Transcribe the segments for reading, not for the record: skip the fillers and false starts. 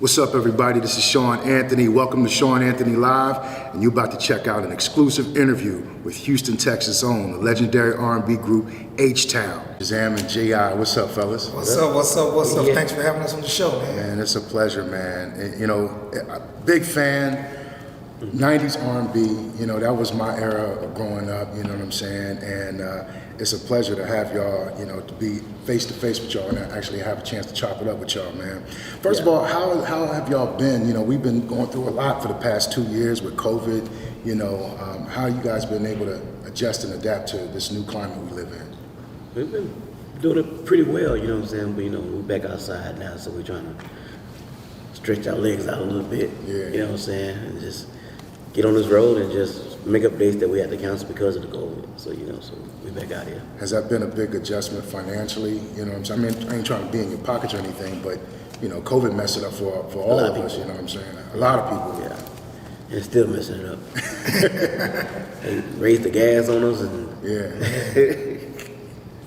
What's up, everybody? This is Sean Anthony. Welcome to Sean Anthony Live, and you're about to check out an exclusive interview with Houston, Texas' own, the legendary R&B group H-Town. Shazam and J.I. What's up, fellas? What's up? Thanks for having us on the show, man. Man, it's a pleasure, man. And, you know, a big fan. 90s R&B, you know, that was my era of growing up, you know what I'm saying? And it's a pleasure to have y'all, you know, to be face to face with y'all and actually have a chance to chop it up with y'all, man. First of all, how have y'all been? You know, we've been going through a lot for the past 2 years with COVID. You know, how you guys been able to adjust and adapt to this new climate we live in? We've been doing it pretty well, you know what I'm saying? But, you know, we're back outside now, so we're trying to stretch our legs out a little bit, you know what I'm saying? And just get on this road and just make up dates that we had to cancel because of the COVID. So, you know, so we back out here. Has that been a big adjustment financially? You know what I'm saying? I mean, I ain't trying to be in your pockets or anything, but, you know, COVID messed it up for all of us, you know what I'm saying? A lot of people. Yeah. And it's still messing it up. They raised the gas on us and...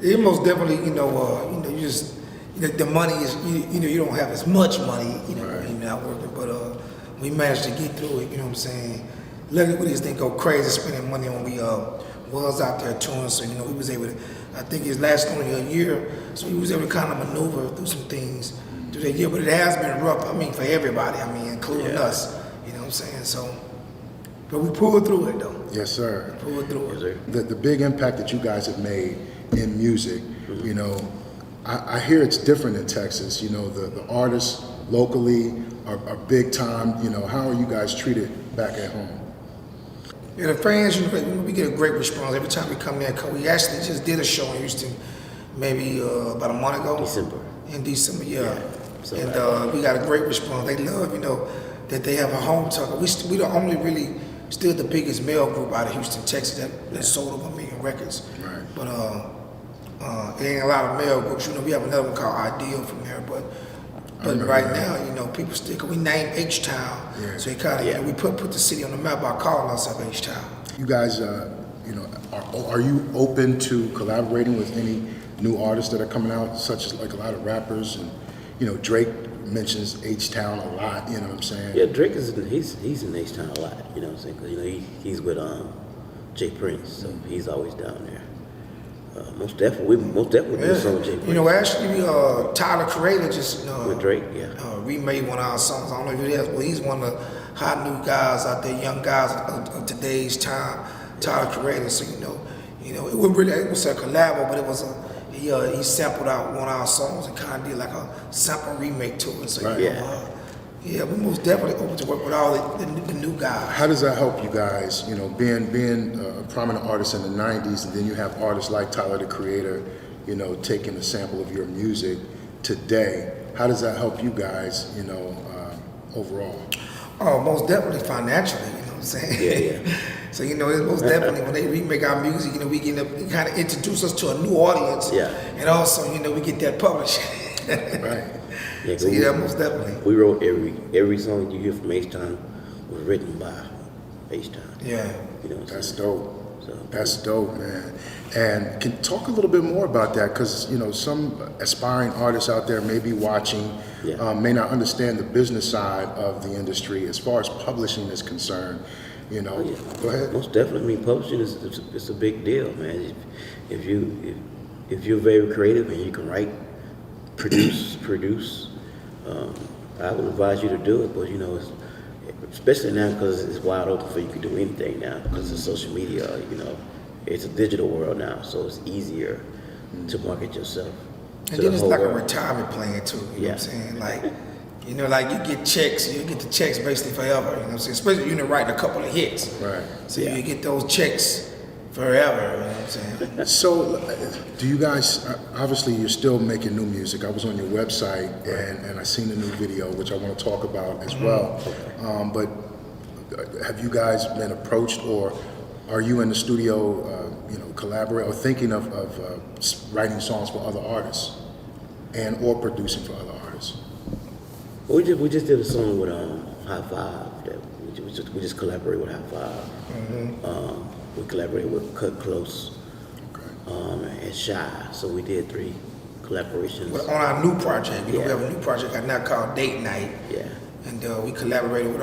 It most definitely, you know, you just, you know, the money is, you know, you don't have as much money, you know, when you're not working, but we managed to get through it, you know what I'm saying? Luckily, we just didn't go crazy spending money on we was out there touring, so, you know, we was able to, I think it's lasted only a year, so we was able to kind of maneuver through some things through that year, but it has been rough, I mean, for everybody, I mean, including us, you know what I'm saying? So, but we pulled through it, though. Yes, sir. We pulled through it. The big impact that you guys have made in music, you know, I hear it's different in Texas, you know, the artists locally are big time, you know, how are you guys treated back at home? Yeah, the fans, you know, we get a great response every time we come there. We actually just did a show in Houston, maybe about a month ago. In December, yeah. And we got a great response. They love, you know, that they have a home talker. We the only really still the biggest male group out of Houston, Texas that sold over 1 million records. Right. But it ain't a lot of male groups. You know, we have another one called Ideal from there, but right now, you know, people still, we named H-Town, so it kind of, you know, we put the city on the map by calling ourselves H-Town. You guys, you know, are you open to collaborating with any new artists that are coming out, such as like a lot of rappers, and, you know, Drake mentions H-Town a lot, you know what I'm saying? Yeah, Drake is, he's in H-Town a lot, you know what I'm saying? Because, you know, he's with Jay Prince, so he's always down there. Most definitely do some with Jay Prince. You know, actually, Tyler Creator just with Drake, remade one of our songs. I don't know if it is, but he's one of the hot new guys out there, young guys of today's time. Tyler Creator, so you know, it was a collab, but it was he sampled out one of our songs and kind of did like a sample remake to it. So yeah, we're most definitely open to work with all the new guys. How does that help you guys, you know, being a prominent artist in the 90s, and then you have artists like Tyler, the Creator, you know, taking a sample of your music today? How does that help you guys, you know, overall? Oh, most definitely financially, you know what I'm saying? Yeah. So, you know, it's most definitely when they remake our music, you know, we get to kind of introduce us to a new audience. Yeah. And also, you know, we get that published. Right. Yeah, so yeah, most definitely. We wrote every song you hear from H-Town was written by H-Town. Yeah. You know, that's dope. So, that's dope, man. And can talk a little bit more about that, because, you know, some aspiring artists out there may be watching, may not understand the business side of the industry as far as publishing is concerned. You know, go ahead. Most definitely. I mean, publishing is a big deal, man. If you're very creative and you can write, produce, I would advise you to do it. But, you know, especially now because it's wide open for you to do anything now because of social media. You know, it's a digital world now, so it's easier to market yourself. And then it's like a retirement plan too. You know what I'm saying? Like, you know, like you get checks, you get the checks basically forever. You know what I'm saying? Especially you know, writing a couple of hits. Right. So you get those checks forever. You know what I'm saying? So, do you guys? Obviously, you're still making new music. I was on your website and I seen the new video, which I want to talk about as well. But have you guys been approached, or are you in the studio, you know, collaborating or thinking of writing songs for other artists and or producing for other artists? We just did a song with High Five that we just collaborated with High Five. We collaborated with Cut Close and Shy. So we did 3 collaborations. But on our new project, we have a new project now called Date Night. Yeah. and we collaborated with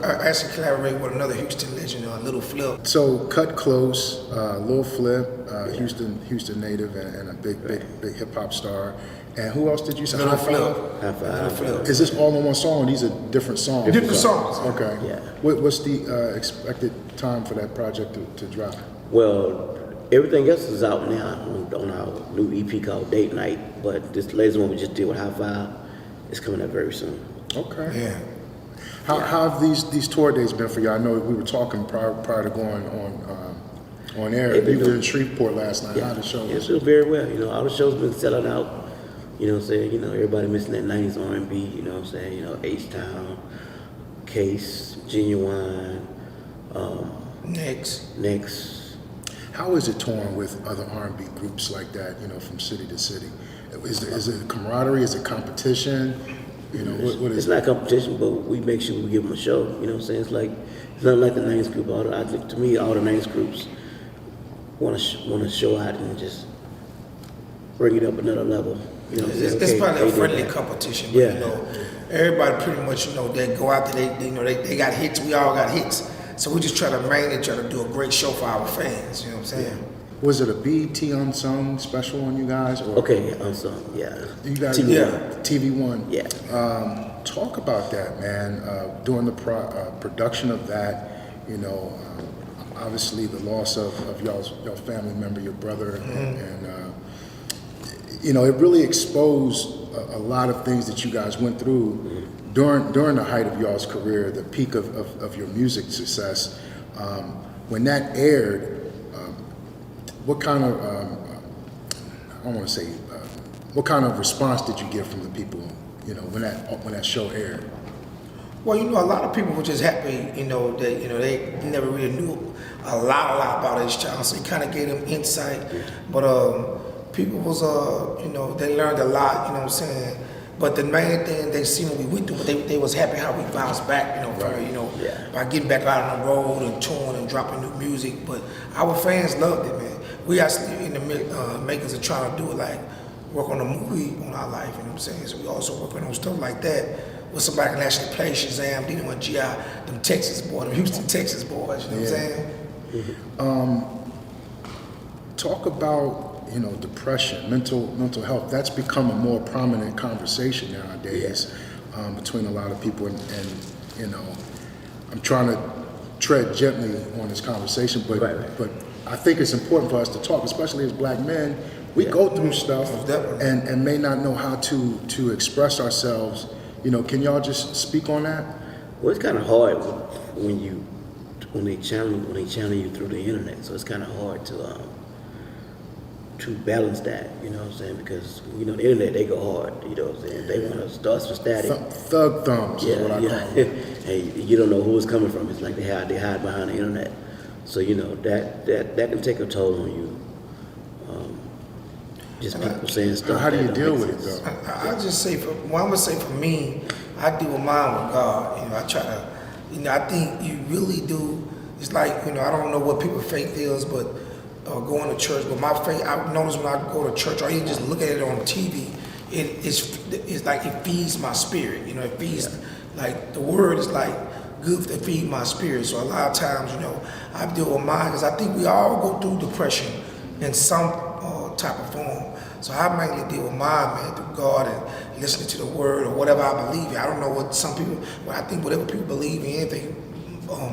actually collaborated with another Houston legend, Little Flip. So Cut Close, Lil Flip, Houston native and a big hip hop star. And who else did you say? Little Flip. High Five. Is this all in one song? Or these are different songs. Different songs. Okay. Yeah. What's the expected time for that project to drop? Well, everything else is out now on our new EP called Date Night, but this latest one we just did with High Five is coming up very soon. Okay. Yeah. How have these tour days been for you? I know we were talking prior to going on air. They've been You were in doing- Shreveport last night. How the show? It's doing very well. You know, all the shows been selling out. You know what I'm saying? You know, everybody missing that 90s R&B. You know what I'm saying? You know, H-Town, Case, Genuine, Next. How is it touring with other R&B groups like that? You know, from city to city. Is it camaraderie? Is it competition? You know, what is It's it? not competition, but we make sure we give them a show. You know what I'm saying? It's nothing like the 90s group. To me, all the 90s groups want to show out and just bring it up another level. You know what I'm saying? It's Okay, probably they a did friendly that. competition, but Yeah. you know, everybody pretty much, you know, they go out there, they got hits, we all got hits. So we just try to do a great show for our fans, you know what I'm saying? Was it a BET Unsung special on you guys? Or Okay, yeah. You guys, TV Yeah. One. TV One. Yeah. Talk about that, man. During the production of that, you know, obviously the loss of y'all family member, your brother, and you know, it really exposed a lot of things that you guys went through during the height of y'all's career, the peak of your music success. When that aired, what kind of I don't want to say what kind of response did you get from the people, you know, when that show aired? Well, you know, a lot of people were just happy, you know, that, you know, they never really knew a lot about his child, so it kind of gave them insight. But people was, you know, they learned a lot, you know what I'm saying? But the main thing they seen what we went through, but they was happy how we bounced back, you know, from it, you know, by getting back out on the road and touring and dropping new music. But our fans loved it, man. We actually in the makers of trying to do it, like work on a movie on our life, you know what I'm saying? So we also working on stuff like that where somebody can actually play Shazam, dealing with GI, them Texas boys, them Houston, Texas boys, you know what I'm saying? Talk about, you know, depression, mental health. That's become a more prominent conversation nowadays between a lot of people, and you know, I'm trying to tread gently on this conversation, but I think it's important for us to talk, especially as black men. We go through stuff and may not know how to express ourselves. You know, can y'all just speak on that? Well, it's kind of hard when they channel you through the internet. So it's kind of hard to balance that. You know what I'm saying? Because you know the internet, they go hard. You know what I'm saying? They want to start some static. Thug thumbs is what I call them. Hey, you don't know who it's coming from. It's like they hide behind the internet. So you know that can take a toll on you. Just people saying stuff. How do you that deal don't with make it sense. though? I just say I'm gonna say for me, I deal with mine with God. You know, I try to, you know, I think you really do. It's like, you know, I don't know what people's faith is, but going to church. But my faith, I notice when I go to church, or even just look at it on TV, it's like it feeds my spirit. You know, it feeds like the word is like good to feed my spirit. So a lot of times, you know, I deal with mine because I think we all go through depression in some type of form. So I mainly deal with mine, man, through God and listening to the word or whatever I believe in. I don't know what some people, but I think whatever people believe in, anything,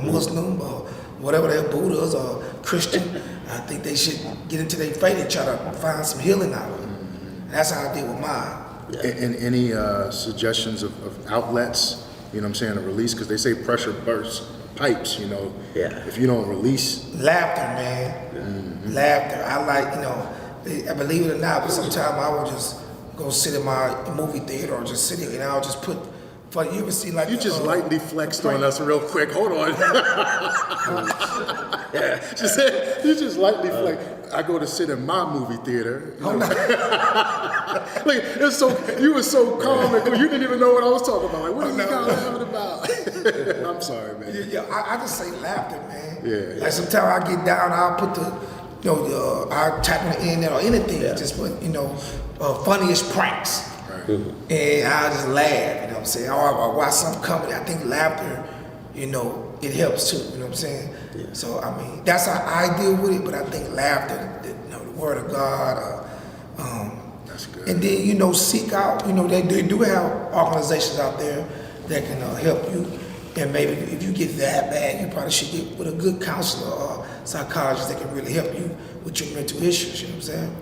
Muslim or whatever they're Buddhas or Christian, I think they should get into their faith and try to find some healing out of it. That's how I deal with mine. And any suggestions of outlets, you know what I'm saying, a release? Because they say pressure bursts pipes, you know. Yeah. If you don't release. Laughter, man. Laughter. I like, you know, I believe it or not, but sometimes I will just go sit in my movie theater or just sit here and I'll just put, you ever see like... You just lightly flexed on us real quick. Hold on. You just lightly flexed. I go to sit in my movie theater. You know? Like, it's so, you were so calm and cool. You didn't even know what I was talking about. Like, what is this guy laughing about? I'm sorry, man. Yeah, I just say laughter, man. Yeah. Like sometimes I get down, I'll put I'll type in the internet or anything, just put, you know, funniest pranks. Right. And I just laugh, you know what I'm saying? Or I watch some comedy. I think laughter, you know, it helps too, you know what I'm saying? Yeah. So, I mean, that's how I deal with it, but I think laughter, you know, the word of God, That's good. and then, you know, seek out, you know, they do have organizations out there that can help you. And maybe if you get that bad, you probably should get with a good counselor or psychologist that can really help you with your mental issues, you know what I'm saying?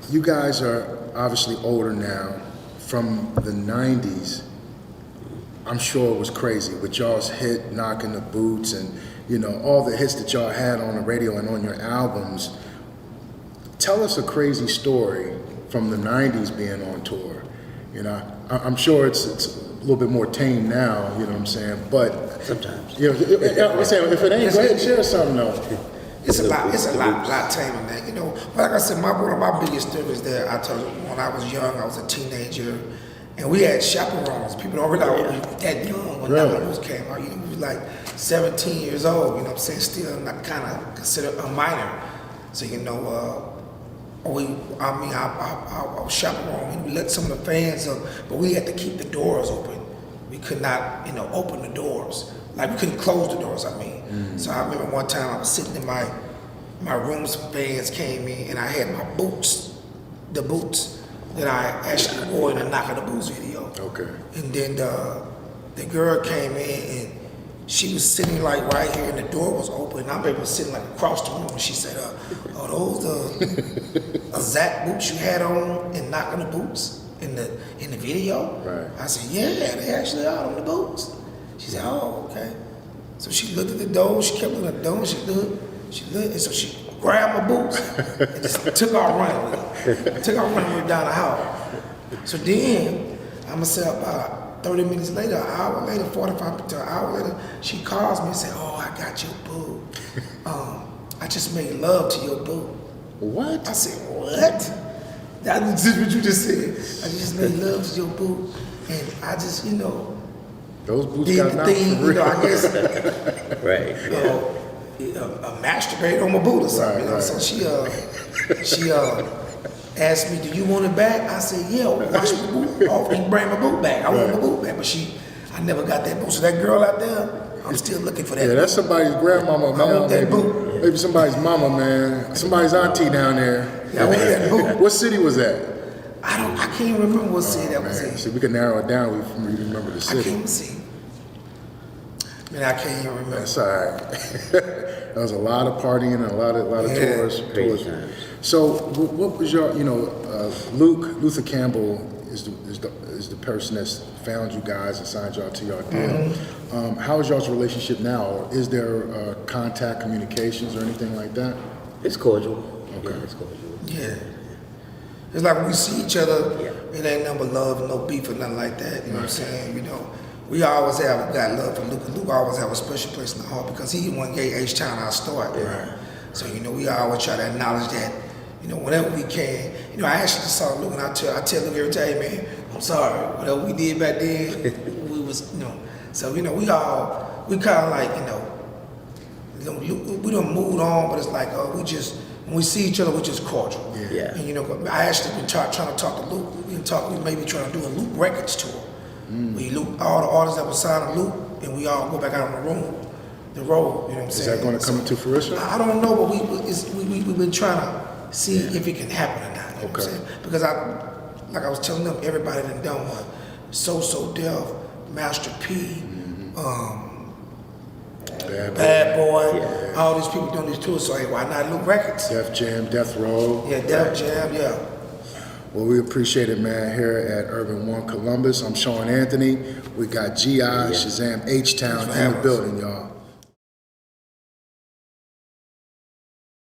You guys are obviously older now. From the 90s, I'm sure it was crazy with y'all's hit, Knocking the Boots, and, you know, all the hits that y'all had on the radio and on your albums. Tell us a crazy story from the 90s being on tour. You know, I'm sure it's a little bit more tame now, you know what I'm saying? But Sometimes. you know, I'm saying, if it ain't, go ahead and share something though. It's a lot tamer than that. You know, like I said, one of my biggest stories that I told you when I was young, I was a teenager, and we had chaperones. People don't realize we were that young when Really? Knockin' the Boots came out. You know, we was like 17 years old, you know what I'm saying? Still not kind of considered a minor. So, you know, I was chaperone. We let some of the fans up, but we had to keep the doors open. We could not, you know, open the doors. Like, we couldn't close the doors, I mean. So I remember one time I was sitting in my room, some fans came in, and I had my boots, the boots that I actually wore in the Knockin' the Boots video. Okay. And then the girl came in, and she was sitting like right here, and the door was open. I remember sitting like across the room, and she said, "Oh, those Zach boots you had on in Knockin' the Boots in the video?" Right. I said, "Yeah, they actually are on the boots." She said, "Oh, okay." So she looked at the door. She kept looking at the door. She looked, and so she grabbed my boots and just took off running with it. Took off running with it down the hall. So then, I'm gonna say about 30 minutes later, an hour later, 45 to an hour later, she calls me and said, "Oh, I got your boot. I just made love to your boot." What? I said, "What?" That's what you just said. I just made love to your boot, and I just, you know, Those boots did got the knocked thing, for you real. know, I guess, Right. you know, masturbate on my boot or something, you know. Right. So she asked me, "Do you want it back?" I said, "Yeah, wash my boot off and bring my boot back. I want my boot back." But I never got that boot. So that girl out there, I'm still looking for that Yeah, boot. that's somebody's grandmama, man. want that boot. Maybe somebody's mama, man. Somebody's auntie down there. Yeah, I want that boot. What city was that? I can't even remember what city that was Man, in. see, we can narrow it down. We remember the I city. can't even see. Man, I can't even remember. That's all right. There was a lot of partying and a lot of Yeah. tours. Crazy times. So, what was your, you know, Luther Campbell is the person that's found you guys and signed y'all to your deal. How is y'all's relationship now? Or is there contact, communications, or anything like that? It's cordial. Okay. Yeah, it's cordial. Yeah. It's like when we see each other, Yeah. it ain't nothing but love and no beef or nothing like that. You know what I'm saying? You know, we always have got love for Luke. Luke always have a special place in the heart because he the one gave H-Town our start. Yeah. So, you know, we always try to acknowledge that, you know, whenever we can. You know, I actually just saw Luke and I tell Luke every time, "Hey, man, I'm sorry. Whatever we did back then, we was, you know." So, you know, we kind of like, you know, we don't move on, but it's like, when we see each other, we're just cordial. Yeah. And, you know, I actually been trying to talk to Luke. We may be trying to do a Luke Records tour. We Luke, all the artists that were signed to Luke, and we all go back out on the road, you know what I'm Is saying? that going to come into fruition? I don't know, but we've been trying to see if it can happen or not. You know what I'm Okay. saying? Because like I was telling them, everybody done one. So Def, Master P, Bad Boy, all these people doing these tours. So hey, why not Luke Records? Def Jam, Death Row. Yeah, Def Jam, yeah. Well, we appreciate it, man, here at Urban One Columbus. I'm Sean Anthony. We got G.I., Shazam, H-Town Thanks for in having the us. building, y'all.